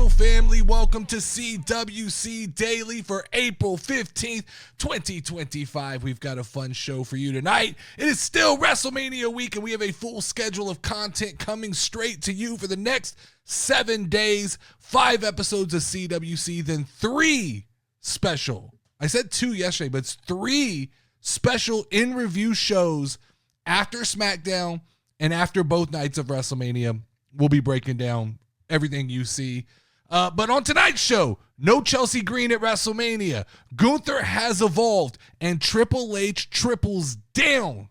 Hello, family. Welcome to CWC Daily for April 15th, 2025. We've got a fun show for you tonight. It is still Wrestlemania week, and we have a full schedule of content coming straight to you for the next 7 days. 5 episodes of CWC, then 3 special. I said 2 yesterday, but it's 3 special in-review shows after SmackDown and after both nights of WrestleMania. We'll be breaking down everything you see. But on tonight's show, no Chelsea Green at WrestleMania. Gunther has evolved, and Triple H triples down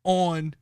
on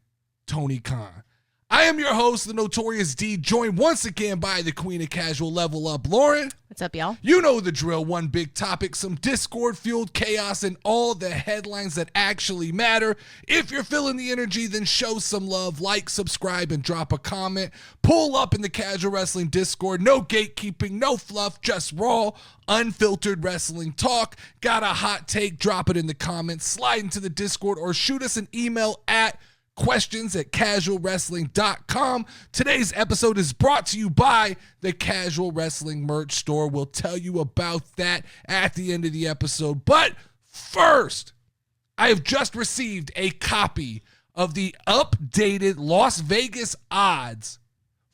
Tony Khan. I am your host, the Notorious D, joined once again by the Queen of Casual, Level Up, Lauren. What's up, y'all? You know the drill. One big topic, some Discord-fueled chaos, and all the headlines that actually matter. If you're feeling the energy, then show some love. Like, subscribe, and drop a comment. Pull up in the Casual Wrestling Discord. No gatekeeping, no fluff, just raw, unfiltered wrestling talk. Got a hot take? Drop it in the comments. Slide into the Discord or shoot us an email at questions@casualwrestling.com. Today's episode is brought to you by the Casual Wrestling Merch Store. We'll tell you about that at the end of the episode. But first, I have just received a copy of the updated Las Vegas odds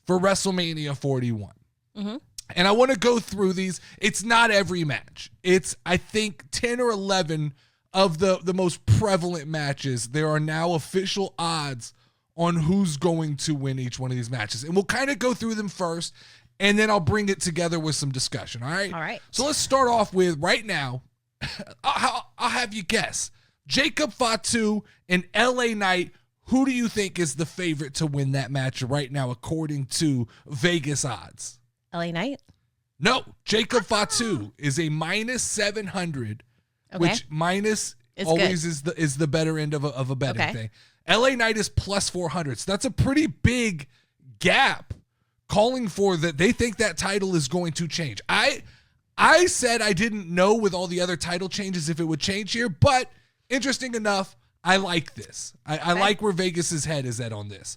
for WrestleMania 41. And I want to go through these. It's not every match. It's, I think, 10 or 11 of the most prevalent matches. There are now official odds on who's going to win each one of these matches. And we'll kind of go through them first, and then I'll bring it together with some discussion, all right? All right. So let's start off with, right now, I'll have you guess. Jacob Fatu and LA Knight, who do you think is the favorite to win that match right now according to Vegas odds? LA Knight? No, Jacob Fatu is a minus 700. Okay. Which minus It's always good. is the better end of a betting Okay. thing. LA Knight is plus 400. So that's a pretty big gap, calling for that they think that title is going to change. I said I didn't know with all the other title changes if it would change here, but interesting enough, I like this. I like where Vegas's head is at on this.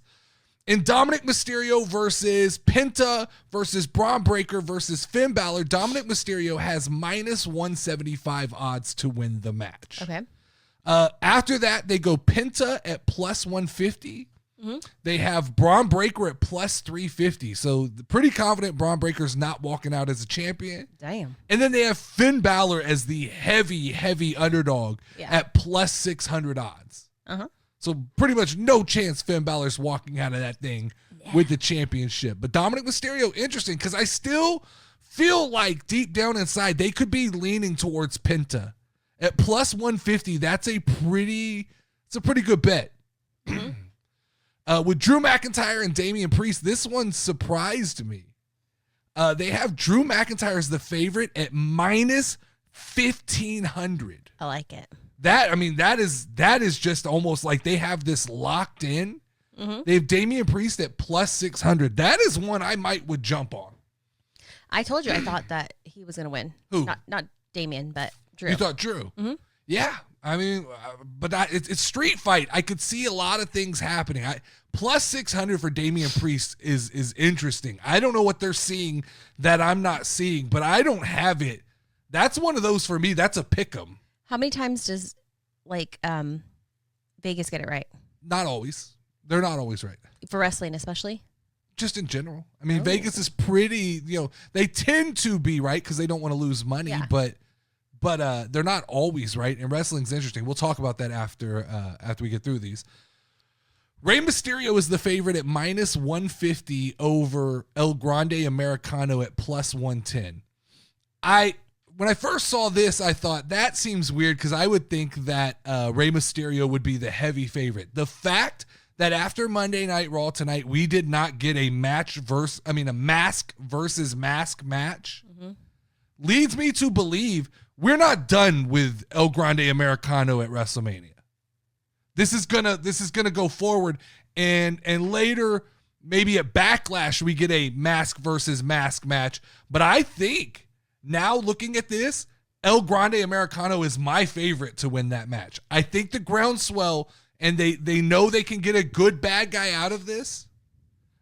In Dominic Mysterio versus Penta versus Braun Breaker versus Finn Balor, Dominic Mysterio has minus 175 odds to win the match. Okay. After that, they go Penta at plus 150. They have Braun Breaker at plus 350. So pretty confident Braun Breaker's not walking out as a champion. Damn. And then they have Finn Balor as the heavy underdog at plus 600 odds. So pretty much no chance Finn Balor's walking out of that thing with the championship. But Dominic Mysterio, interesting, because I still feel like deep down inside they could be leaning towards Penta. At plus 150, that's a pretty good bet. With Drew McIntyre and Damian Priest, this one surprised me. They have Drew McIntyre as the favorite at minus 1,500. I like it. That is just almost like they have this locked in. They have Damian Priest at plus 600. That is one I would jump on. I told you I thought that he was going to win. Who? Not Damien, but Drew. You thought Drew? Yeah. But it's street fight. I could see a lot of things happening. Plus 600 for Damian Priest is interesting. I don't know what they're seeing that I'm not seeing, but I don't have it. That's one of those for me. That's a pick 'em. How many times does Vegas get it right? Not always. They're not always right. For wrestling especially? Just in general. Vegas is pretty, they tend to be right because they don't want to lose money, but they're not always right. And wrestling's interesting. We'll talk about that after we get through these. Rey Mysterio is the favorite at minus 150 over El Grande Americano at plus 110. When I first saw this, I thought that seems weird because I would think that Rey Mysterio would be the heavy favorite. The fact that after Monday Night Raw tonight, we did not get a mask versus mask match leads me to believe we're not done with El Grande Americano at WrestleMania. This is gonna go forward, and later maybe at Backlash we get a mask versus mask match. But I think now looking at this, El Grande Americano is my favorite to win that match. I think the groundswell, and they know they can get a good bad guy out of this.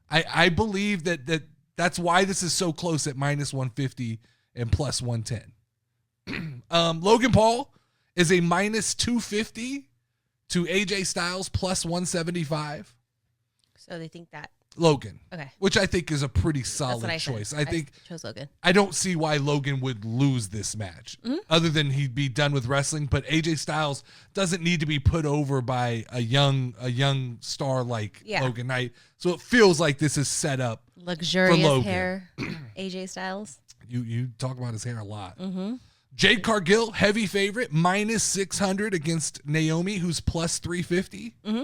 I believe that That's why this is so close at minus 150 and plus 110. Logan Paul is a minus 250 to AJ Styles plus 175. So they think that Logan. Okay. Which I think is a pretty solid choice. I think chose Logan. I don't see why Logan would lose this match other than he'd be done with wrestling, but AJ Styles doesn't need to be put over by a young star like Logan Knight. So it feels like this is set up luxurious for Logan. Hair AJ Styles. You talk about his hair a lot. Mm-hmm. Jade Cargill, heavy favorite, minus 600 against Naomi, who's plus 350. Mm-hmm.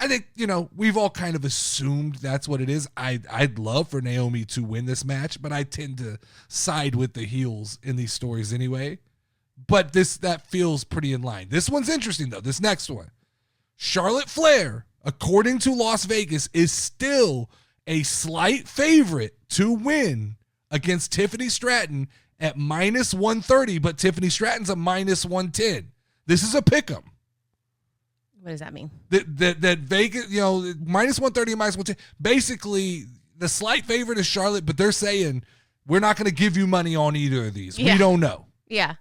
I think, we've all kind of assumed that's what it is. I'd love for Naomi to win this match, but I tend to side with the heels in these stories anyway. But that feels pretty in line. This one's interesting, though. This next one. Charlotte Flair, according to Las Vegas, is still a slight favorite to win against Tiffany Stratton at minus 130, but Tiffany Stratton's a minus 110. This is a pick'em. What does that mean? That Vegas, minus 130 and minus 110. Basically, the slight favorite is Charlotte, but they're saying we're not going to give you money on either of these. Yeah. We don't know. Yeah.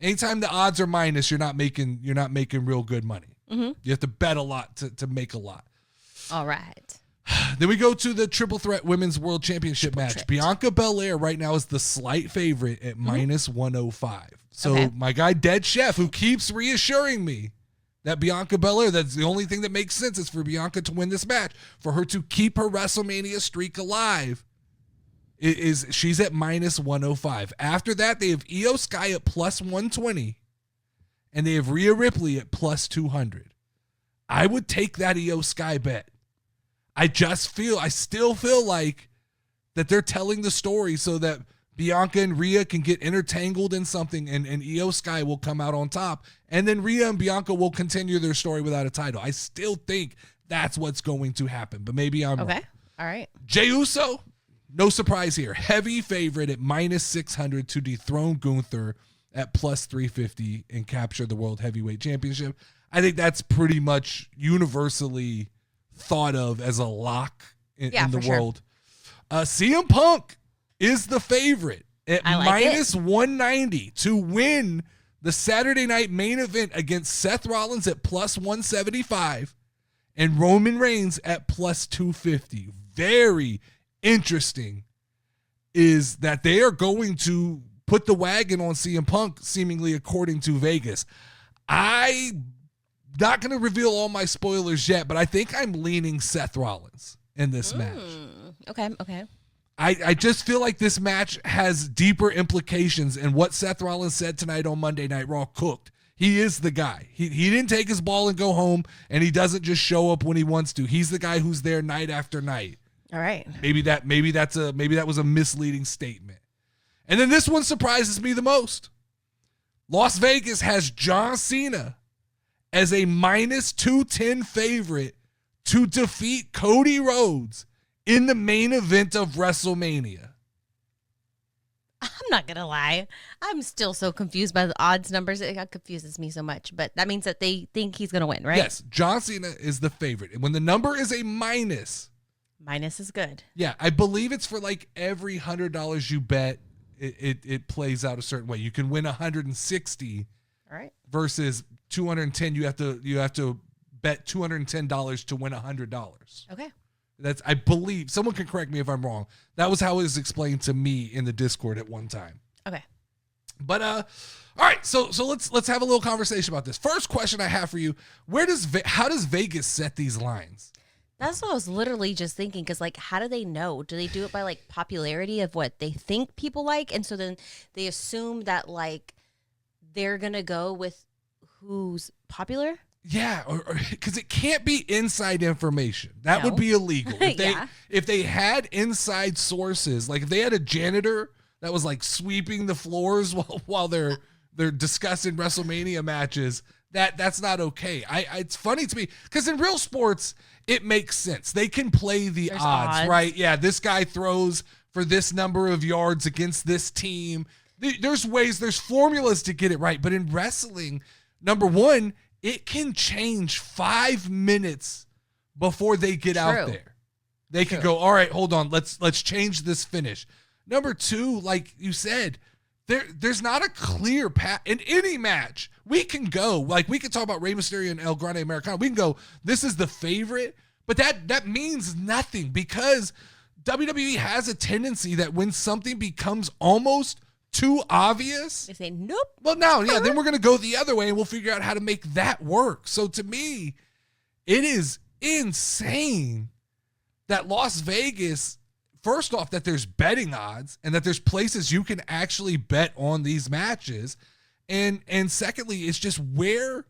Anytime the odds are minus, you're not making real good money. Mm-hmm. You have to bet a lot to make a lot. All right. Then we go to the Triple Threat Women's World Championship match. Bianca Belair right now is the slight favorite at minus 105. So my guy Dead Chef, who keeps reassuring me that Bianca Belair, that's the only thing that makes sense is for Bianca to win this match, for her to keep her WrestleMania streak alive, she's at minus 105. After that, they have Io Sky at plus 120, and they have Rhea Ripley at plus 200. I would take that Io Sky bet. I still feel like that they're telling the story so that Bianca and Rhea can get intertangled in something and Io Sky will come out on top. And then Rhea and Bianca will continue their story without a title. I still think that's what's going to happen, but maybe I'm wrong. All right. Jey Uso, no surprise here. Heavy favorite at minus 600 to dethrone Gunther at plus 350 and capture the World Heavyweight Championship. I think that's pretty much universally thought of as a lock in the world. CM Punk is the favorite at minus 190 to win the Saturday night main event against Seth Rollins at plus 175 and Roman Reigns at plus 250. Very interesting is that they are going to put the wagon on CM Punk, seemingly according to Vegas. I'm not going to reveal all my spoilers yet, but I think I'm leaning Seth Rollins in this match. Okay. I just feel like this match has deeper implications, and what Seth Rollins said tonight on Monday Night Raw cooked. He is the guy. He didn't take his ball and go home, and he doesn't just show up when he wants to. He's the guy who's there night after night. All right. Maybe that was a misleading statement. And then this one surprises me the most. Las Vegas has John Cena as a minus 210 favorite to defeat Cody Rhodes in the main event of WrestleMania. I'm not going to lie. I'm still so confused by the odds numbers. It confuses me so much. But that means that they think he's going to win, right? Yes. John Cena is the favorite. And when the number is a minus. Minus is good. Yeah. I believe it's for like every $100 you bet, it plays out a certain way. You can win 160. All right. Versus 210. You have to bet $210 to win $100. Okay. That's, I believe, someone can correct me if I'm wrong. That was how it was explained to me in the Discord at one time. Okay. But all right, so let's have a little conversation about this. First question I have for you: how does Vegas set these lines? That's what I was literally just thinking. Because how do they know? Do they do it by popularity of what they think people like, and so then they assume that they're gonna go with who's popular? Yeah, or because it can't be inside information. That would be illegal. If they had inside sources, like if they had a janitor that was sweeping the floors while they're discussing WrestleMania matches, that's not okay. It's funny to me because in real sports it makes sense. They can play the odds, right? Yeah, this guy throws for this number of yards against this team. There's formulas to get it right. But in wrestling, number one, it can change 5 minutes before they get out there. They could go, all right, hold on, let's change this finish. Number two, like you said, there's not a clear path in any match. We can go, like we can talk about Rey Mysterio and El Grande Americano. We can go, this is the favorite, but that means nothing because WWE has a tendency that when something becomes almost too obvious, they say nope. Well, no, yeah, then we're gonna go the other way and we'll figure out how to make that work. So to me, it is insane that Las Vegas, first off, that there's betting odds and that there's places you can actually bet on these matches, and secondly, it's just where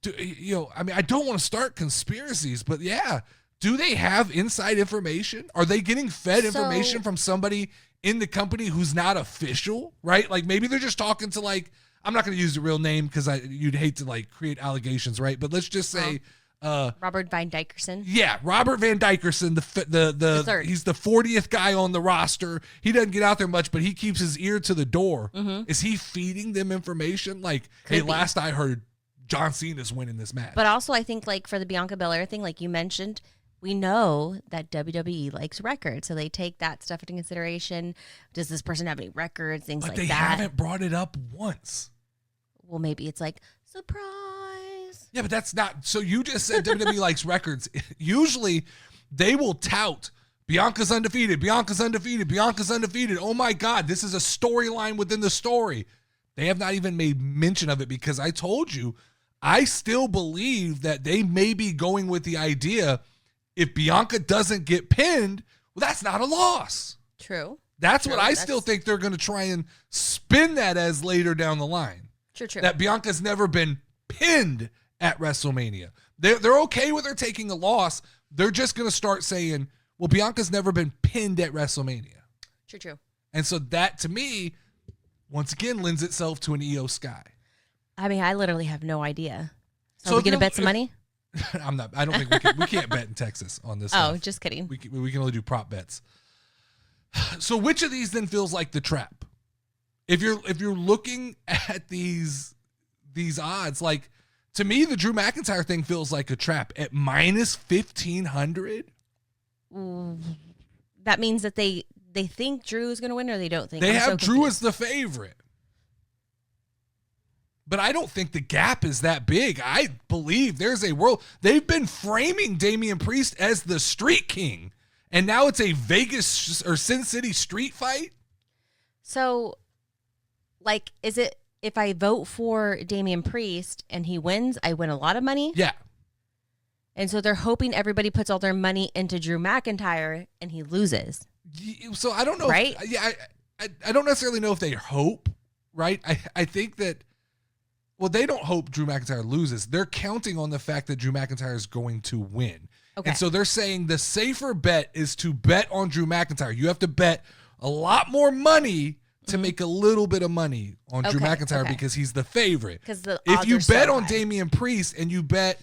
I don't want to start conspiracies, but yeah. Do they have inside information? Are they getting fed information from somebody in the company who's not official, right? Like maybe they're just talking to like, I'm not going to use the real name because you'd hate to like create allegations, right? But let's just say Robert Van Dykerson. Yeah, Robert Van Dykerson, the third. He's the 40th guy on the roster. He doesn't get out there much, but he keeps his ear to the door. Mm-hmm. Is he feeding them information? Like, hey, last I heard, John Cena's winning this match. But also, I think like for the Bianca Belair thing, like you mentioned, we know that WWE likes records, so they take that stuff into consideration. Does this person have any records? Things like that. But they haven't brought it up once. Well, maybe it's like, surprise. Yeah, but that's not. So you just said WWE likes records. Usually, they will tout, Bianca's undefeated, Bianca's undefeated, Bianca's undefeated. Oh my God, this is a storyline within the story. They have not even made mention of it because I told you, I still believe that they may be going with the idea if Bianca doesn't get pinned, well, that's not a loss. True. That's what I still think they're going to try and spin that as later down the line. True. That Bianca's never been pinned at WrestleMania. They're okay with her taking a loss. They're just going to start saying, well, Bianca's never been pinned at WrestleMania. True. And so that, to me, once again, lends itself to an Io Sky. I mean, I literally have no idea. So are we going to bet some money? I'm not. I don't think we can't bet in Texas on this. Oh, stuff. Just kidding. We can only do prop bets. So which of these then feels like the trap? If you're looking at these odds, like to me, the Drew McIntyre thing feels like a trap at minus 1,500. That means that they think Drew is going to win, or they don't think. They have Drew as the favorite. But I don't think the gap is that big. I believe there's a world. They've been framing Damian Priest as the Street King, and now it's a Vegas or Sin City street fight. So, like, is it if I vote for Damian Priest and he wins, I win a lot of money? Yeah. And so they're hoping everybody puts all their money into Drew McIntyre and he loses. So I don't know. Right? I don't necessarily know if they hope, right? I think that. Well, they don't hope Drew McIntyre loses. They're counting on the fact that Drew McIntyre is going to win. Okay. And so they're saying the safer bet is to bet on Drew McIntyre. You have to bet a lot more money to make a little bit of money on Drew McIntyre because he's the favorite. If you bet on Damian Priest and you bet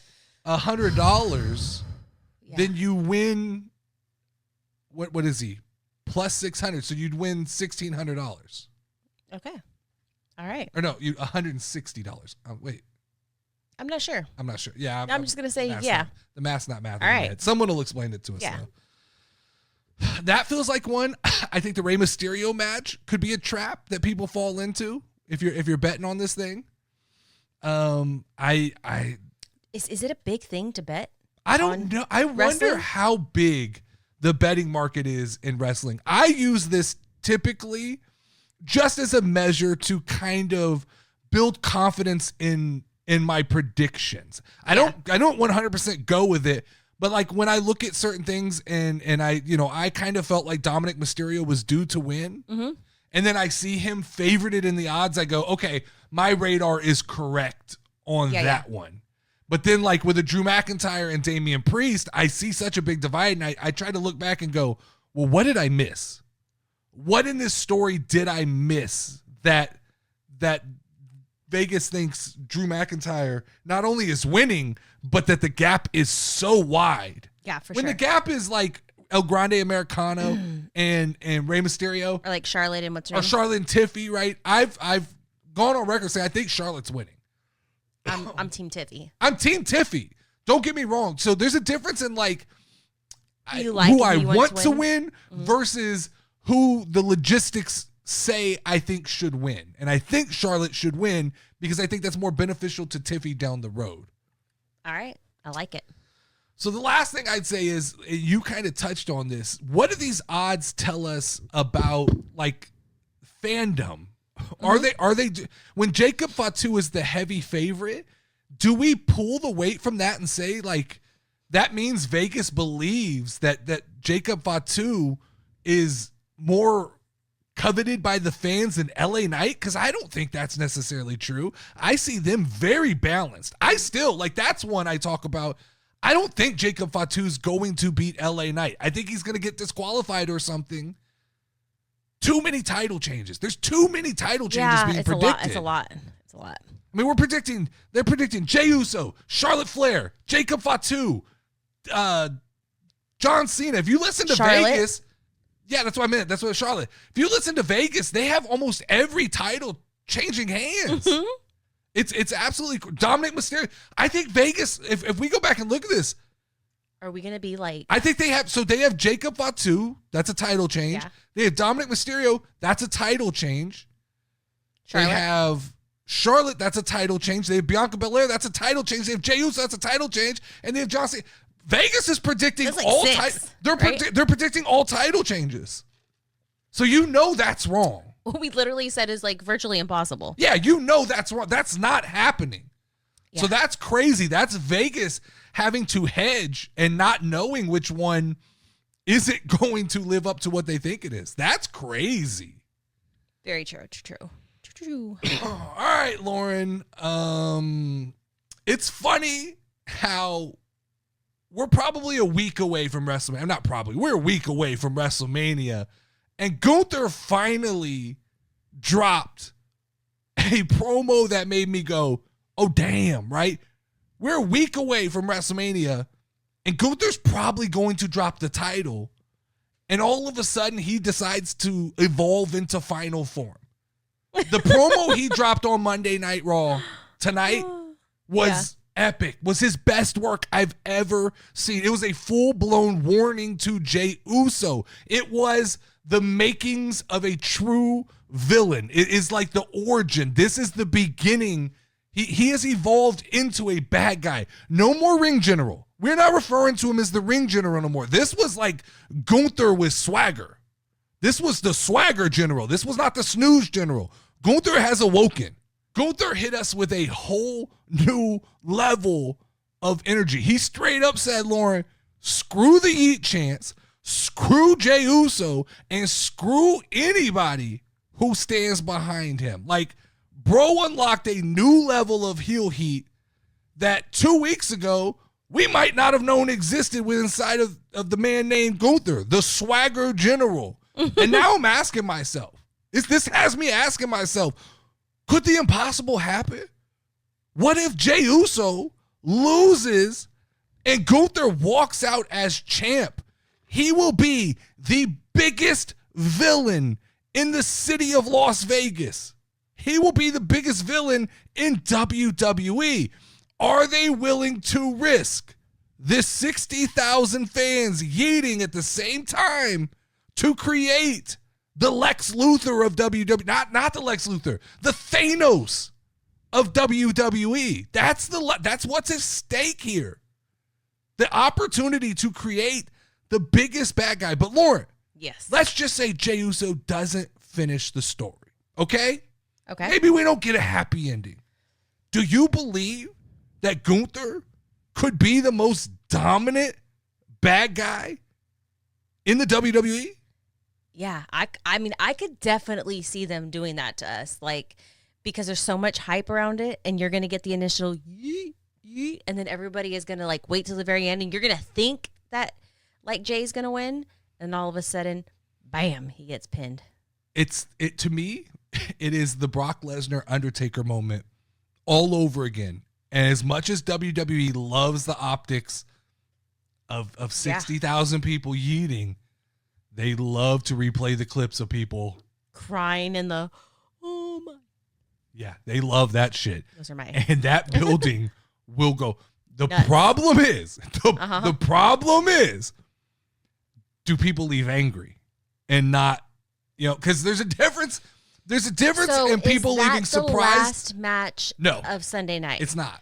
$100, then you win. What is he? Plus 600. So you'd win $1,600. Okay. All right. Or no, you $160. Wait. I'm not sure. Yeah. I'm just going to say, The math's not math. All right. Someone will explain it to us, though. That feels like one. I think the Rey Mysterio match could be a trap that people fall into if you're betting on this thing. Is it a big thing to bet? I don't know. I wonder how big the betting market is in wrestling. I use this typically just as a measure to kind of build confidence in my predictions. I don't 100% go with it, but like when I look at certain things and I kind of felt like Dominic Mysterio was due to win. Mm-hmm. And then I see him favorited in the odds. I go, okay, my radar is correct on that one. But then like with a Drew McIntyre and Damian Priest, I see such a big divide and I try to look back and go, well, what did I miss? What in this story did I miss that Vegas thinks Drew McIntyre not only is winning, but that the gap is so wide? Yeah, for when the gap is like El Grande Americano and Rey Mysterio, or like Charlotte and Charlotte and Tiffy, right? I've gone on record saying I think Charlotte's winning. I'm Team Tiffy. I'm Team Tiffy. Don't get me wrong. So there's a difference in like who I want to win versus who the logistics say I think should win. And I think Charlotte should win because I think that's more beneficial to Tiffy down the road. All right. I like it. So the last thing I'd say is, you kind of touched on this. What do these odds tell us about like fandom? Are they when Jacob Fatu is the heavy favorite, do we pull the weight from that and say like that means Vegas believes that Jacob Fatu is more coveted by the fans than LA Knight? Because I don't think that's necessarily true. I see them very balanced. I still like, that's one I talk about. I don't think Jacob Fatu's going to beat LA Knight. I think he's going to get disqualified or something. Too many title changes. There's too many title changes being predicted. It's a lot. I mean, they're predicting Jey Uso, Charlotte Flair, Jacob Fatu, John Cena. If you listen to Vegas, yeah, that's what I meant. That's what Charlotte. If you listen to Vegas, they have almost every title changing hands. Mm-hmm. It's absolutely Dominic Mysterio. I think Vegas, if we go back and look at this, are we going to be like, I think they have Jacob Fatu, that's a title change. Yeah. They have Dominic Mysterio, that's a title change. Charlotte. They have Charlotte, that's a title change. They have Bianca Belair, that's a title change. They have Jey Uso, that's a title change. And they have John Cena. Vegas is predicting all they're predicting all title changes. So you know that's wrong. What we literally said is like virtually impossible. Yeah, you know that's wrong. That's not happening. Yeah. So that's crazy. That's Vegas having to hedge and not knowing which one isn't going to live up to what they think it is. That's crazy. Very true. True. All right, Lauren. It's funny how we're probably a week away from WrestleMania. Not probably. We're a week away from WrestleMania. And Gunther finally dropped a promo that made me go, oh, damn, right? We're a week away from WrestleMania, and Gunther's probably going to drop the title. And all of a sudden, he decides to evolve into final form. The promo he dropped on Monday Night Raw tonight was epic. Was his best work I've ever seen. It was a full-blown warning to Jey Uso. It was the makings of a true villain. It is like the origin. This is the beginning. He has evolved into a bad guy. No more ring general. We're not referring to him as the ring general no more. This was like Gunther with swagger. This was the swagger general. This was not the snooze general. Gunther has awoken. Gunther hit us with a whole new level of energy. He straight up said, Lauren, screw the Yeet chance, screw Jey Uso, and screw anybody who stands behind him. Like, bro unlocked a new level of heel heat that 2 weeks ago we might not have known existed inside of the man named Gunther, the swagger general. And now I'm asking myself, this has me asking myself, could the impossible happen? What if Jey Uso loses and Gunther walks out as champ? He will be the biggest villain in the city of Las Vegas. He will be the biggest villain in WWE. Are they willing to risk this 60,000 fans yeeting at the same time to create the Lex Luthor of WWE? Not the Lex Luthor, the Thanos of WWE. That's what's at stake here. The opportunity to create the biggest bad guy. But Lauren, yes, let's just say Jey Uso doesn't finish the story. Okay? Okay. Maybe we don't get a happy ending. Do you believe that Gunther could be the most dominant bad guy in the WWE? Yeah, I mean, I could definitely see them doing that to us, like, because there's so much hype around it, and you're gonna get the initial yee, yee, and then everybody is gonna like wait till the very end, and you're gonna think that like Jay's gonna win, and all of a sudden, bam, he gets pinned. To me, it is the Brock Lesnar Undertaker moment all over again. And as much as WWE loves the optics of 60,000 people yeeting, they love to replay the clips of people crying in the, oh my. Yeah, they love that shit. Those are mine. And that building will go. The problem is, the problem is, do people leave angry and not, because there's a difference. There's a difference in people leaving surprised. The last match of Sunday night. It's not.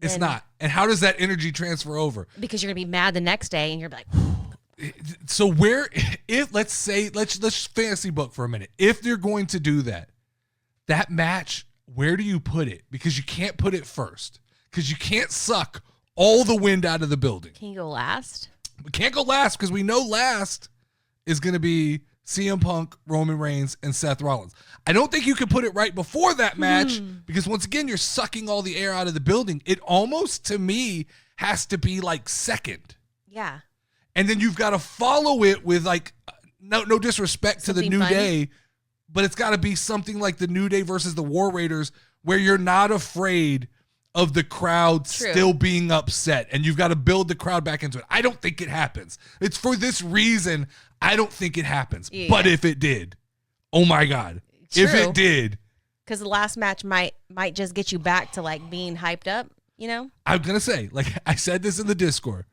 It's not. And how does that energy transfer over? Because you're gonna be mad the next day, and you're like. So let's fantasy book for a minute. If they're going to do that match, where do you put it? Because you can't put it first. Because you can't suck all the wind out of the building. Can you go last? We can't go last because we know last is going to be CM Punk, Roman Reigns, and Seth Rollins. I don't think you can put it right before that match because once again, you're sucking all the air out of the building. It almost, to me, has to be like second. Yeah. And then you've got to follow it with like, no disrespect to the New Day, but it's got to be something like the New Day versus the War Raiders where you're not afraid of the crowd still being upset and you've got to build the crowd back into it. I don't think it happens. It's for this reason I don't think it happens. Yeah. But if it did, oh my God. True. If it did. Because the last match might just get you back to like being hyped up, I'm going to say, like I said this in the Discord.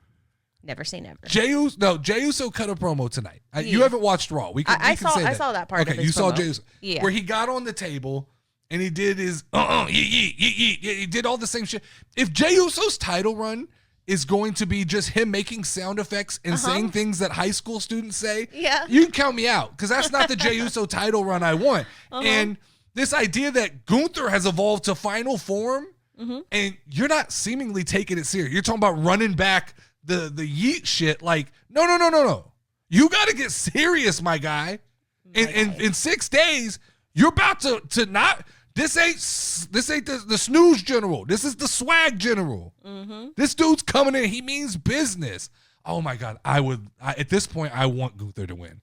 Never say never. Jey Uso cut a promo tonight. You haven't watched Raw. I saw that part of his you promo. Saw Jey Uso. Yeah. Where he got on the table and he did his he did all the same shit. If Jey Uso's title run is going to be just him making sound effects and saying things that high school students say, you can count me out because that's not the Jey Uso title run I want. And this idea that Gunther has evolved to final form and you're not seemingly taking it serious. You're talking about running back the yeet shit. Like, no. You got to get serious, my guy. In 6 days, you're about to not. This ain't the snooze general. This is the swag general. This dude's coming in. He means business. Oh my God. At this point, I want Gunther to win.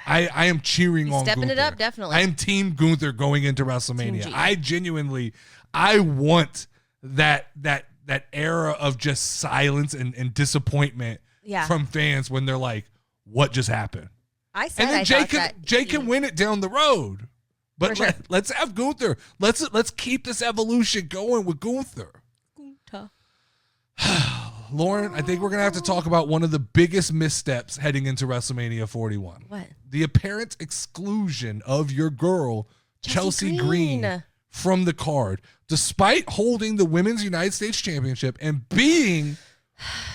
I am cheering on stepping Gunther. It up, definitely. I am Team Gunther going into WrestleMania. I want that era of just silence and disappointment from fans when they're like, what just happened? And then Jay can win it down the road. But let's have Gunther. Let's keep this evolution going with Gunther. Lauren, I think we're going to have to talk about one of the biggest missteps heading into WrestleMania 41. What? The apparent exclusion of your girl, Chelsea Green, from the card, despite holding the Women's United States Championship and being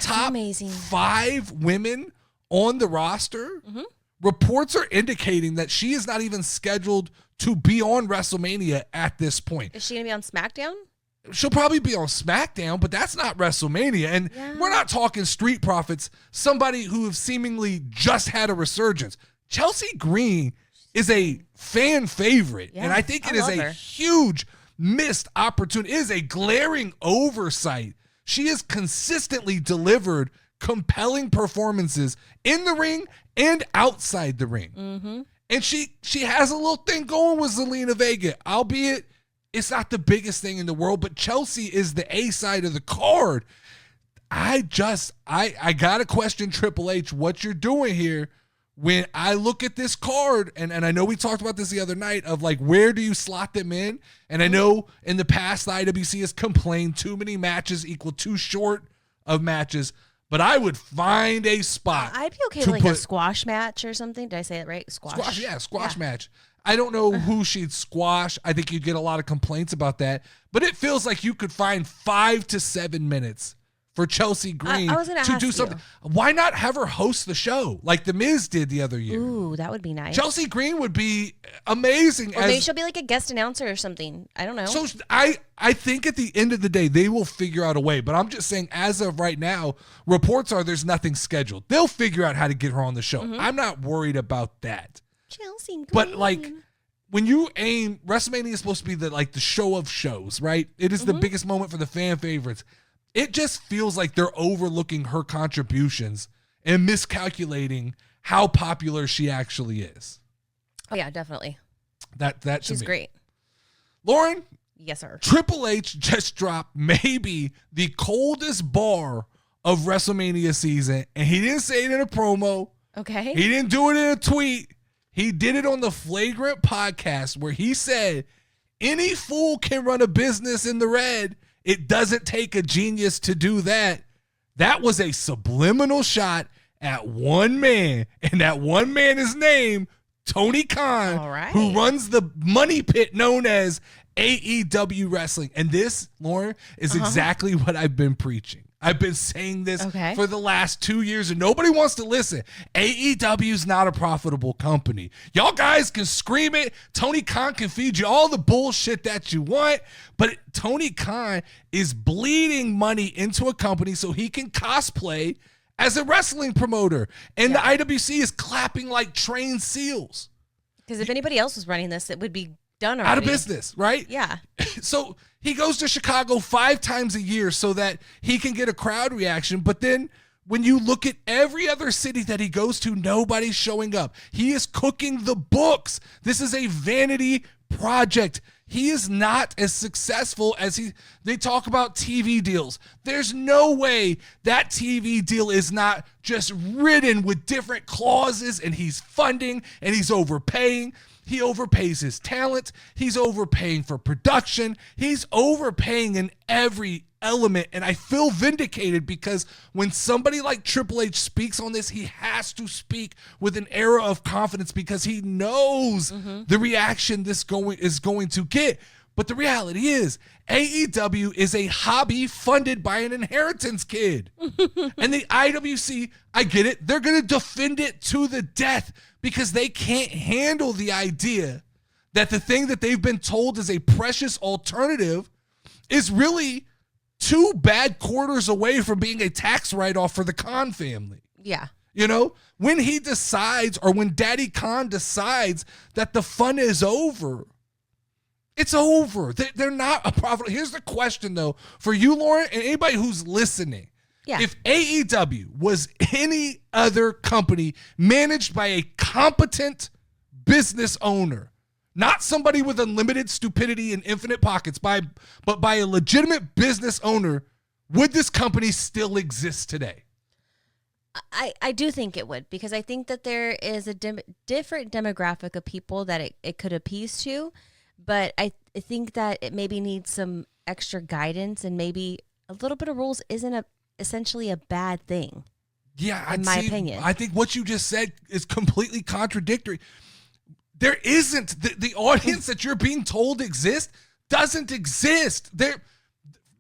top 5 women on the roster. Reports are indicating that she is not even scheduled to be on WrestleMania at this point. Is she going to be on SmackDown? She'll probably be on SmackDown, but that's not WrestleMania. And we're not talking Street Profits, somebody who have seemingly just had a resurgence. Chelsea Green is a fan favorite, and I think it is a huge missed opportunity. It is a glaring oversight. She has consistently delivered compelling performances in the ring and outside the ring. And she has a little thing going with Zelina Vega, albeit it's not the biggest thing in the world, but Chelsea is the A side of the card. I got to question Triple H what you're doing here. When I look at this card, and I know we talked about this the other night of like, where do you slot them in? And I know in the past, the IWC has complained too many matches equal too short of matches, but I would find a spot. I'd be okay with like a squash match or something. Did I say it right? Squash match. I don't know who she'd squash. I think you'd get a lot of complaints about that, but it feels like you could find 5 to 7 minutes for Chelsea Green to do something. Why not have her host the show like The Miz did the other year? Ooh, that would be nice. Chelsea Green would be amazing. Or maybe she'll be like a guest announcer or something. I don't know. So I think at the end of the day, they will figure out a way. But I'm just saying, as of right now, reports are there's nothing scheduled. They'll figure out how to get her on the show. I'm not worried about that. Chelsea Green. But like, when you aim, WrestleMania is supposed to be the show of shows, right? It is the biggest moment for the fan favorites. It just feels like they're overlooking her contributions and miscalculating how popular she actually is. Oh yeah, definitely. She's great. Lauren? Yes, sir. Triple H just dropped maybe the coldest bar of WrestleMania season, and he didn't say it in a promo. Okay. He didn't do it in a tweet. He did it on the Flagrant podcast where he said, any fool can run a business in the red. It doesn't take a genius to do that. That was a subliminal shot at one man, and that one man is named Tony Khan, who runs the money pit known as AEW Wrestling. And this, Lauren, is exactly what I've been preaching. I've been saying this for the last 2 years, and nobody wants to listen. AEW is not a profitable company. Y'all guys can scream it. Tony Khan can feed you all the bullshit that you want, but Tony Khan is bleeding money into a company so he can cosplay as a wrestling promoter. And the IWC is clapping like trained seals. Because if anybody else was running this, it would be done already. Out of business, right? Yeah. So he goes to Chicago 5 times a year so that he can get a crowd reaction. But then when you look at every other city that he goes to, nobody's showing up. He is cooking the books. This is a vanity project. He is not as successful as they talk about TV deals. There's no way that TV deal is not just ridden with different clauses, and he's funding and he's overpaying. He overpays his talent. He's overpaying for production. He's overpaying in every element. And I feel vindicated because when somebody like Triple H speaks on this, he has to speak with an air of confidence because he knows the reaction this is going to get. But the reality is, AEW is a hobby funded by an inheritance kid. And the IWC, I get it, they're going to defend it to the death because they can't handle the idea that the thing that they've been told is a precious alternative is really 2 bad quarters away from being a tax write-off for the Khan family. Yeah. You know, when he decides, or when Daddy Khan decides that the fun is over, it's over. They're not a profit. Here's the question, though, for you, Lauren, and anybody who's listening. Yeah. If AEW was any other company managed by a competent business owner, not somebody with unlimited stupidity and infinite pockets, but by a legitimate business owner, would this company still exist today? I do think it would, because I think that there is a different demographic of people that it could appease to. But I think that it maybe needs some extra guidance, and maybe a little bit of rules isn't essentially a bad thing. Yeah, in my opinion. I think what you just said is completely contradictory. There isn't the audience that you're being told exists doesn't exist.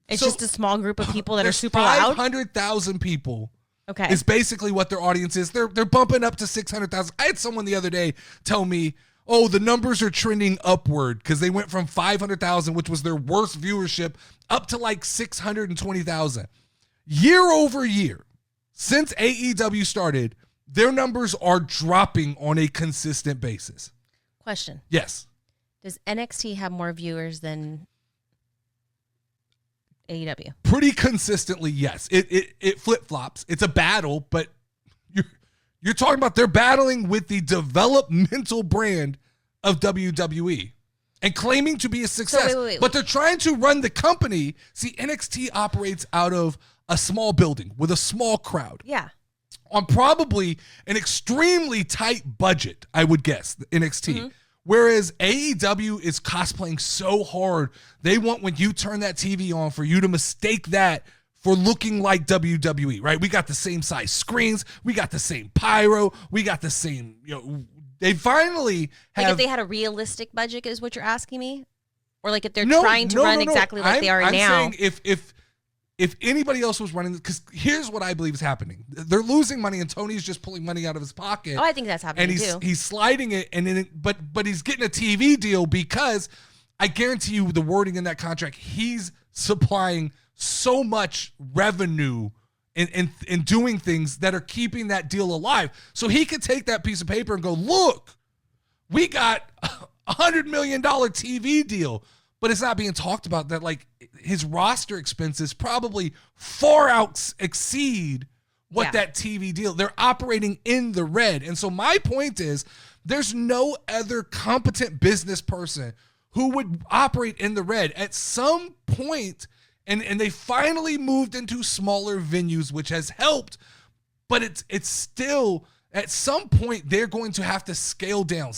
It's just a small group of people that are super loud. 500,000 people. Okay, is basically what their audience is. They're bumping up to 600,000. I had someone the other day tell me, oh, the numbers are trending upward because they went from 500,000, which was their worst viewership, up to like 620,000. Year over year, since AEW started, their numbers are dropping on a consistent basis. Question. Yes. Does NXT have more viewers than AEW? Pretty consistently, yes. It flip-flops. It's a battle, but you're talking about they're battling with the developmental brand of WWE and claiming to be a success. So wait. But they're trying to run the company. See, NXT operates out of a small building with a small crowd. Yeah. On probably an extremely tight budget, I would guess, the NXT. Mm-hmm. Whereas AEW is cosplaying so hard, they want when you turn that TV on for you to mistake that for looking like WWE, right? We got the same size screens. We got the same pyro. We got the same, they finally have. Like if they had a realistic budget is what you're asking me? Or like if they're trying to run exactly like they are now? I'm saying if anybody else was running, because here's what I believe is happening. They're losing money and Tony's just pulling money out of his pocket. Oh, I think that's happening and he's sliding it, and then but he's getting a TV deal because I guarantee you the wording in that contract, he's supplying so much revenue in doing things that are keeping that deal alive. So he could take that piece of paper and go, look, we got $100 million TV deal, but it's not being talked about that like his roster expenses probably far exceed what that TV deal. They're operating in the red. And so my point is there's no other competent business person who would operate in the red. At some point, and they finally moved into smaller venues, which has helped, but it's still, at some point, they're going to have to scale down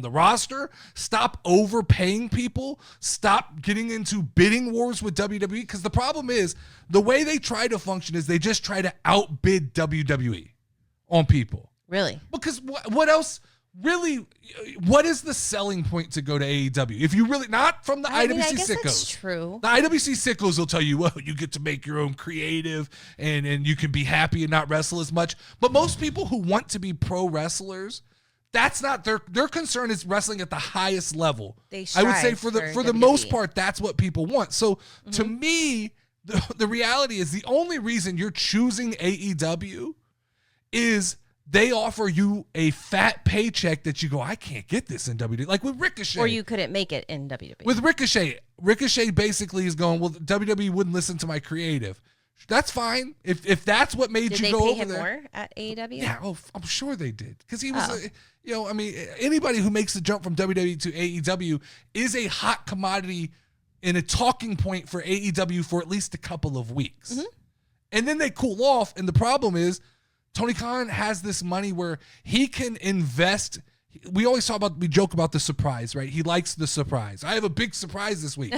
the roster, stop overpaying people, stop getting into bidding wars with WWE, because the problem is, the way they try to function is they just try to outbid WWE. on people. Really? Because what else? Really, what is the selling point to go to AEW? If you really, not from the IWC I guess sickos. That's true. The IWC sickos will tell you, well, you get to make your own creative and you can be happy and not wrestle as much. But most people who want to be pro wrestlers, that's not their concern is wrestling at the highest level. I would say for the most part, that's what people want. So to me, the reality is the only reason you're choosing AEW is they offer you a fat paycheck that you go, I can't get this in WWE. Like with Ricochet. Or you couldn't make it in WWE. With Ricochet basically is going, well, WWE wouldn't listen to my creative. That's fine. If that's what made you go over there. Did they pay him more at AEW? Yeah, I'm sure they did. Because he was, anybody who makes the jump from WWE to AEW is a hot commodity and a talking point for AEW for at least a couple of weeks. Mm-hmm. And then they cool off. And the problem is, Tony Khan has this money where he can invest. We joke about the surprise, right? He likes the surprise. I have a big surprise this week.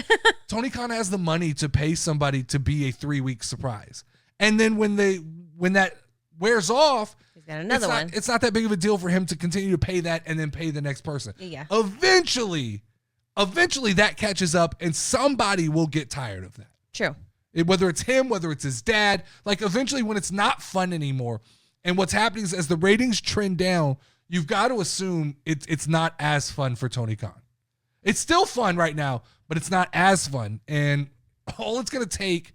Tony Khan has the money to pay somebody to be a 3-week surprise. And then when that wears off, he's got another one. It's not that big of a deal for him to continue to pay that and then pay the next person. Yeah. Eventually that catches up and somebody will get tired of that. True. Whether it's him, whether it's his dad, like eventually when it's not fun anymore. And what's happening is as the ratings trend down, you've got to assume it's not as fun for Tony Khan. It's still fun right now, but it's not as fun. And all it's going to take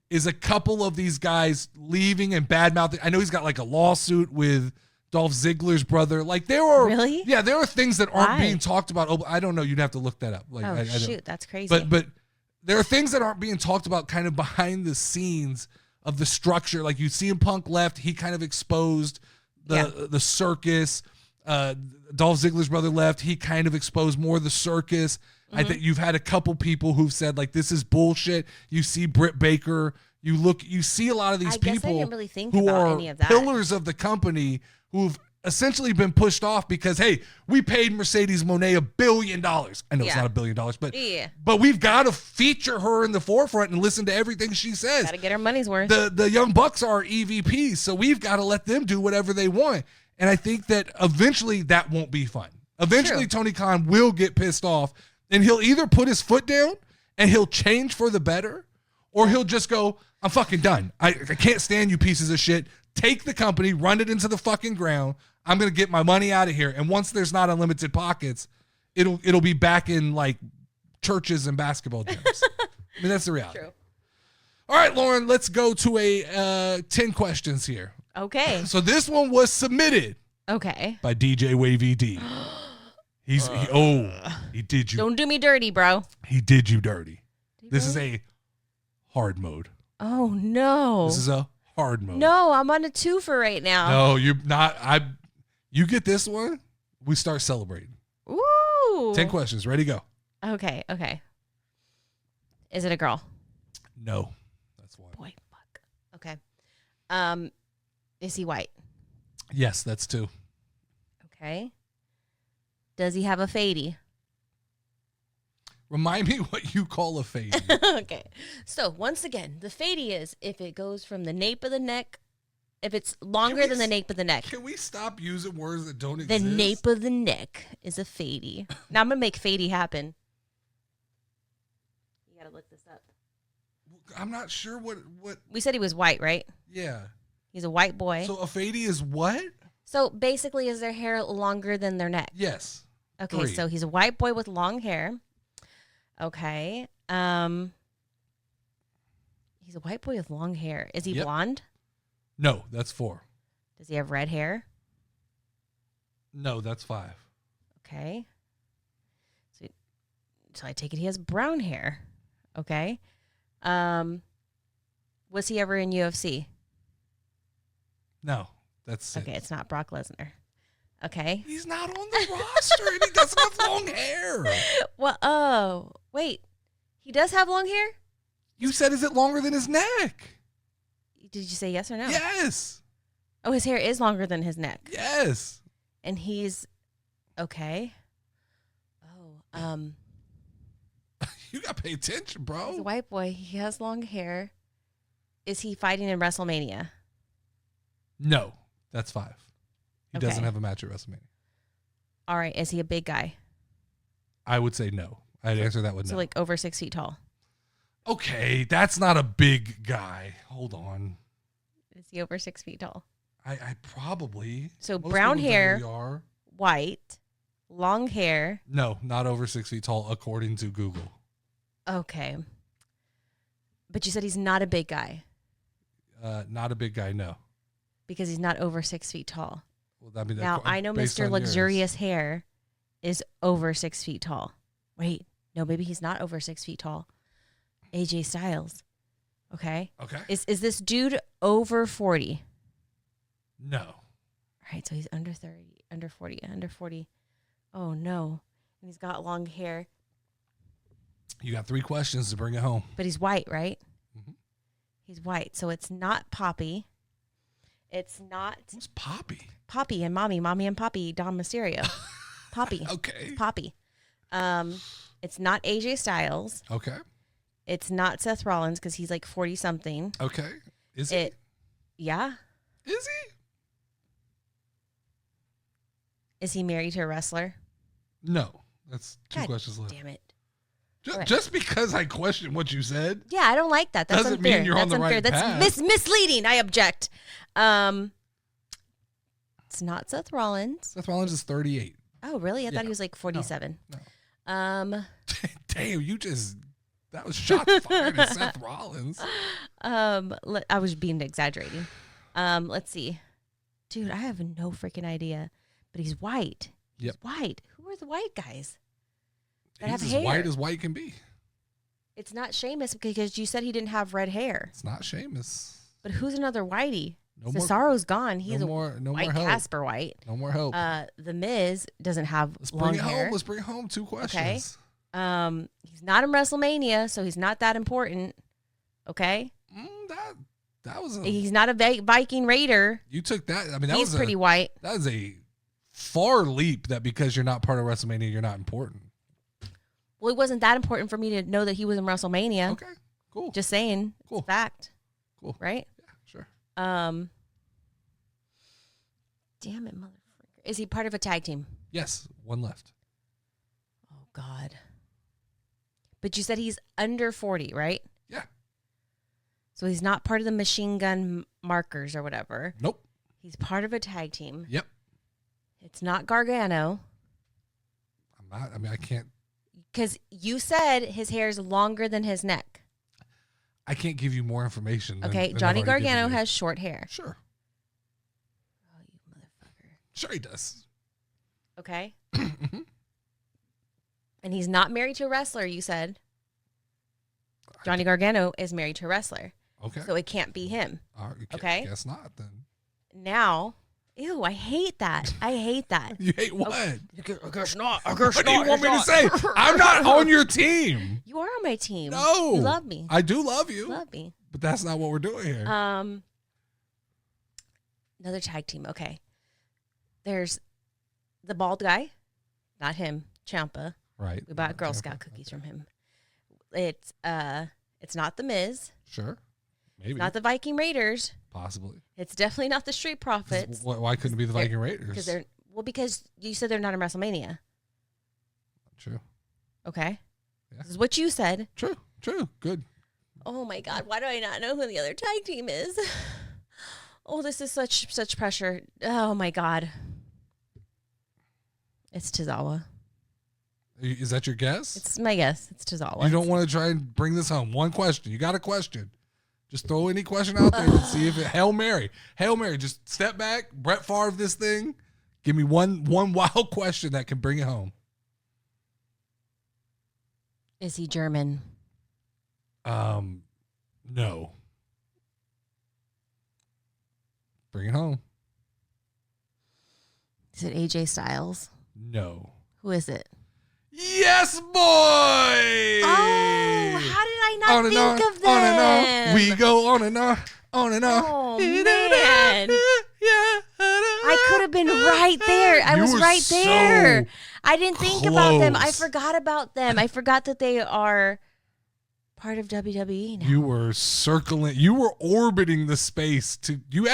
is a couple of these guys leaving and bad-mouthing. I know he's got like a lawsuit with Dolph Ziggler's brother. Like there are Really? Yeah, there are things that aren't being talked about. Oh, I don't know. You'd have to look that up. Like, I shoot, that's crazy. But there are things that aren't being talked about kind of behind the scenes of the structure. Like you see him Punk left, he kind of exposed the circus. Dolph Ziggler's brother left, he kind of exposed more of the circus. Mm-hmm. I think you've had a couple people who've said like this is bullshit. You see Britt Baker, you see a lot of these people who are pillars of the company who've essentially been pushed off because, hey, we paid Mercedes Moné $1 billion. I know it's not $1 billion, but we've got to feature her in the forefront and listen to everything she says. Got to get our money's worth. The Young Bucks are EVPs, so we've got to let them do whatever they want. And I think that eventually that won't be fun. Eventually Tony Khan will get pissed off, and he'll either put his foot down and he'll change for the better, or he'll just go, I'm fucking done. I can't stand you pieces of shit. Take the company, run it into the fucking ground. I'm going to get my money out of here. And once there's not unlimited pockets, it'll be back in like churches and basketball gyms. I mean, that's the reality. True. All right, Lauren, let's go to a 10 questions here. Okay. So this one was submitted. Okay. By DJ Wavy D. He did you. Don't do me dirty, bro. He did you dirty. This is a hard mode. Oh, no. This is a hard mode. No, I'm on a 2 for right now. No, you're not. You get this one, we start celebrating. Ooh. 10 questions. Ready, go. Okay. Is it a girl? No. That's one. Boy, fuck. Okay. Is he white? Yes, that's 2. Okay. Does he have a fadey? Remind me what you call a fadey. Okay. So, once again, the fadey is if it goes from the nape of the neck, if it's longer than the nape of the neck. Can we stop using words that don't exist? The nape of the neck is a fadey. Now, I'm going to make fadey happen. You got to look this up. I'm not sure what... We said he was white, right? Yeah. He's a white boy. So, a fadey is what? So, basically, is their hair longer than their neck? Yes. Okay, 3. So he's a white boy with long hair. Okay. He's a white boy with long hair. Is he blonde? No, that's 4. Does he have red hair? No, that's 5. Okay. So I take it he has brown hair. Okay. Was he ever in UFC? No, that's 6. Okay, it's not Brock Lesnar. Okay. He's not on the roster and he doesn't have long hair. Well, oh, wait. He does have long hair? You said, is it longer than his neck? Did you say yes or no? Yes. Oh, his hair is longer than his neck. Yes. And he's okay. Oh, you gotta pay attention, bro. He's a white boy. He has long hair. Is he fighting in WrestleMania? No, that's 5. He doesn't have a match at WrestleMania. All right. Is he a big guy? I would say no. I'd answer that with no. So like over 6 feet tall. Okay, that's not a big guy. Hold on. Is he over 6 feet tall? I probably. So Most brown people hair, are. white, long hair. No, not over 6 feet tall, according to Google. Okay. But you said he's not a big guy. Not a big guy, no. Because he's not over 6 feet tall. Well, I mean, now, I know Mr. Luxurious Hair is over 6 feet tall. Wait, no, maybe he's not over 6 feet tall. AJ Styles. Okay. Okay. Is this dude over 40? No. All right, so he's under 30, under 40. Oh, no. And he's got long hair. You got 3 questions to bring it home. But he's white, right? Mm-hmm. He's white. So it's not Poppy. It's not. Who's Poppy? Poppy and Mommy and Poppy, Dom Mysterio. Poppy. Okay. It's Poppy. It's not AJ Styles. Okay. It's not Seth Rollins because he's like 40 something. Okay. Is he? Yeah. Is he? Is he married to a wrestler? No. That's 2 God questions left. Damn it. Just because I question what you said. Yeah, I don't like that. That's doesn't unfair. mean you're on the right path. That's misleading. I object. It's not Seth Rollins. Seth Rollins is 38. Oh, really? I thought he was like 47. No. Damn, that was shots fired at Seth Rollins. I was being exaggerating. Let's see. Dude, I have no freaking idea. But he's white. Yep. He's white. Who are the white guys? That He's have as hair. white as white can be. It's not Sheamus because you said he didn't have red hair. It's not Sheamus. But who's another whitey? No Cesaro's gone. He's no white more help. Casper White. No more help. The Miz doesn't have long hair. Let's bring it home. 2 questions. Okay. He's not in WrestleMania, so he's not that important. Okay. That was. He's not a Viking Raider. You took that. I mean, he's pretty white. That is a far leap. That because you're not part of WrestleMania, you're not important. Well, it wasn't that important for me to know that he was in WrestleMania. Okay. Cool. Just saying. Cool. It's a fact. Cool. Right? Yeah. Sure. Damn it, motherfucker. Is he part of a tag team? Yes. 1 left. Oh, God. But you said he's under 40, right? Yeah. So he's not part of the Machine Gun Markers or whatever. Nope. He's part of a tag team. Yep. It's not Gargano. I'm not. I mean, I can't. Because you said his hair is longer than his neck. I can't give you more information. Okay. Johnny Gargano has short hair. Sure. Oh, you motherfucker. Sure he does. Okay. And he's not married to a wrestler, you said. Johnny Gargano is married to a wrestler. Okay. So it can't be him. Okay. I guess not then. Now, ew, I hate that. I hate that. You hate what? I guess not. What do you want me to say? I'm not on your team. You are on my team. No. You love me. I do love you. You love me. But that's not what we're doing here. Another tag team. Okay. There's the bald guy. Not him. Ciampa. Right. We bought Girl Scout cookies from him. It's not the Miz. Sure. Maybe. It's not the Viking Raiders. Possibly. It's definitely not the Street Profits. Why couldn't it be the Viking Raiders? Because you said they're not in WrestleMania. True. Okay. Yeah. This is what you said. True. Good. Oh my God, why do I not know who the other tag team is? Oh, this is such pressure. Oh my God. It's Tozawa. Is that your guess? It's my guess. It's Tozawa. You don't want to try and bring this home. 1 question. You got a question. Just throw any question out there and see if it. Hail Mary. Just step back. Brett Favre this thing. Give me one wild question that can bring it home. Is he German? No. Bring it home. Is it AJ Styles? No. Who is it? Yes, boy! Oh, how did I not think of them? On and on. We go on and on. Oh, man. I could have been right there. I was right there. I didn't think about them. I forgot about them. I forgot that they are part of WWE now. You were circling, you were orbiting the space you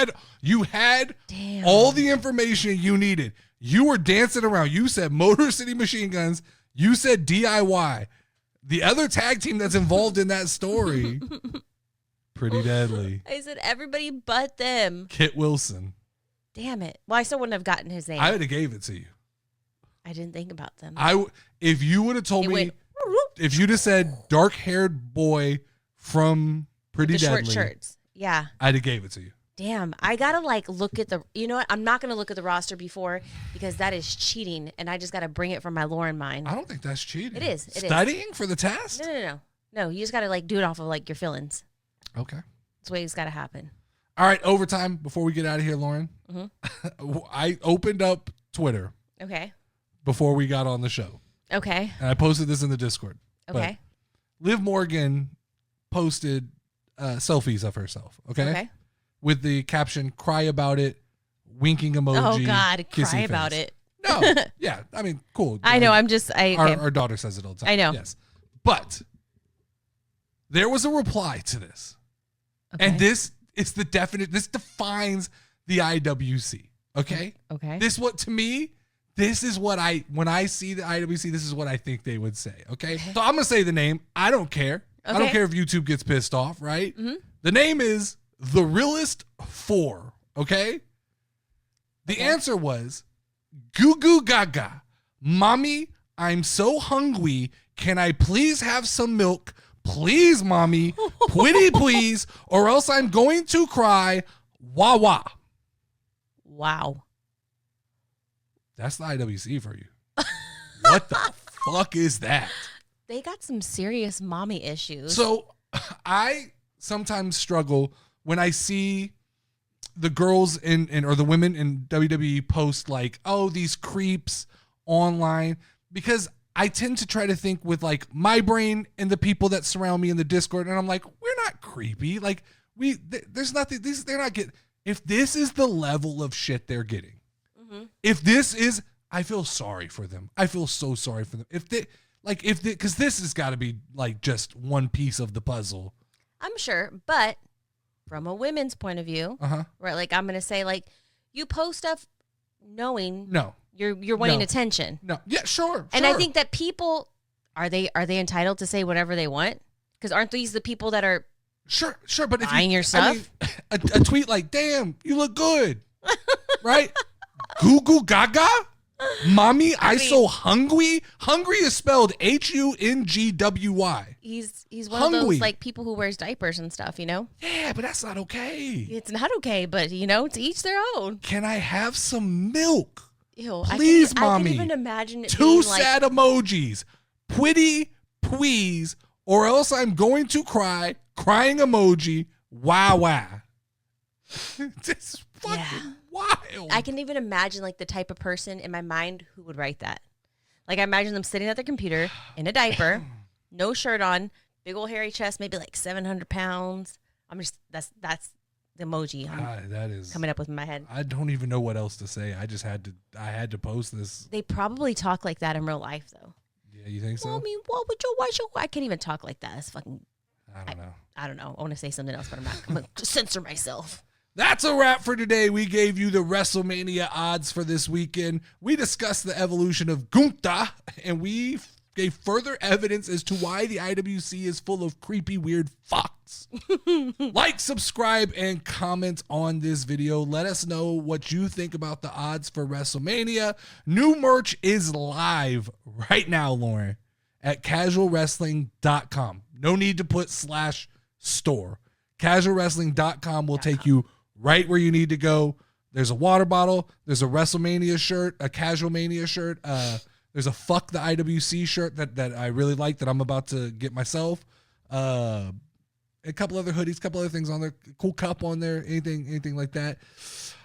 had Damn. all the information you needed. You were dancing around. You said Motor City Machine Guns. You said DIY. The other tag team that's involved in that story, Pretty Deadly. I said everybody but them. Kit Wilson. Damn it. Well, I still wouldn't have gotten his name. I would have gave it to you. I didn't think about them. If you would have told me, if you'd have said dark-haired boy from Pretty Deadly, short shirts. Yeah. I'd have gave it to you. Damn, I gotta look at you know what? I'm not gonna look at the roster before because that is cheating, and I just gotta bring it from my Lauren mind. I don't think that's cheating. It is. Studying for the test? No, you just gotta do it off of your feelings. Okay. That's the way it's gotta happen. All right, overtime. Before we get out of here, Lauren, I opened up Twitter. Okay. Before we got on the show. Okay. And I posted this in the Discord. Okay. Liv Morgan posted selfies of herself. Okay. With the caption, cry about it, winking emoji. Oh, God. Cry face. about it. No. Yeah. I mean, cool. I know. Our daughter says it all the time. I know. Yes. But there was a reply to this. Okay. And this defines the IWC. Okay. Okay. This is what when I see the IWC, this is what I think they would say. Okay. So I'm going to say the name. I don't care. Okay. I don't care if YouTube gets pissed off, right? Mm-hmm. The name is The Realest 4. Okay. The answer was Goo Goo Gaga. Mommy, I'm so hungry. Can I please have some milk? Please, mommy. Pretty please. Or else I'm going to cry. Wah wah. Wow. That's the IWC for you. What the fuck is that? They got some serious mommy issues. So I sometimes struggle when I see the girls or the women in WWE post oh, these creeps online, because I tend to try to think with my brain and the people that surround me in the Discord. And I'm like, we're not creepy. There's nothing, they're not getting, if this is the level of shit they're getting, if this is, I feel sorry for them. I feel so sorry for them. Because this has got to be just one piece of the puzzle. I'm sure, but from a women's point of view, right? I'm going to say you post stuff knowing you're wanting attention. No, yeah, sure. And I think that people are they entitled to say whatever they want? Because aren't these the people that are sure? But buying your stuff, a tweet "Damn, you look good," right? Goo Goo Gaga? Mommy, I so hungry. Hungry is spelled HUNGWY. He's one of those people who wears diapers and stuff, Yeah, but that's not okay. It's not okay, but to each their own. Can I have some milk? Ew, please, mommy. I can even imagine it 2 being sad emojis. Pretty please, or else I'm going to cry. Crying emoji. Wow, wow. This fucking wild. I can even imagine the type of person in my mind who would write that. I imagine them sitting at their computer in a diaper, no shirt on, big old hairy chest, maybe 700 pounds. That's the emoji that is coming up with in my head. I don't even know what else to say. I had to post this. They probably talk like that in real life though. Yeah, you think so? Mommy, I can't even talk like that. That's fucking. I don't know. I want to say something else, but I'm going to censor myself. That's a wrap for today. We gave you the WrestleMania odds for this weekend. We discussed the evolution of Gunther, and we gave further evidence as to why the IWC is full of creepy, weird fucks. Like, subscribe, and comment on this video. Let us know what you think about the odds for WrestleMania. New merch is live right now, Lauren, at casualwrestling.com. No need to put /store. Casualwrestling.com will take you right where you need to go. There's a water bottle. There's a WrestleMania shirt, a Casual Mania shirt. There's a Fuck the IWC shirt that I really like that I'm about to get myself. A couple other hoodies, a couple other things on there. Cool cup on there, anything like that.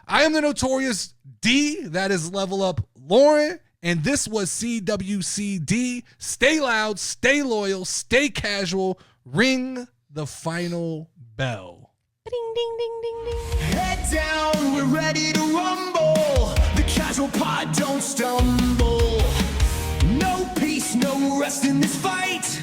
I am the Notorious D. That is Level Up Lauren. And this was CWCD. Stay loud, stay loyal, stay casual. Ring the final bell. Ding, ding, ding, ding, ding. Head down, we're ready to rumble. The casual pod don't stumble. No peace, no rest in this fight.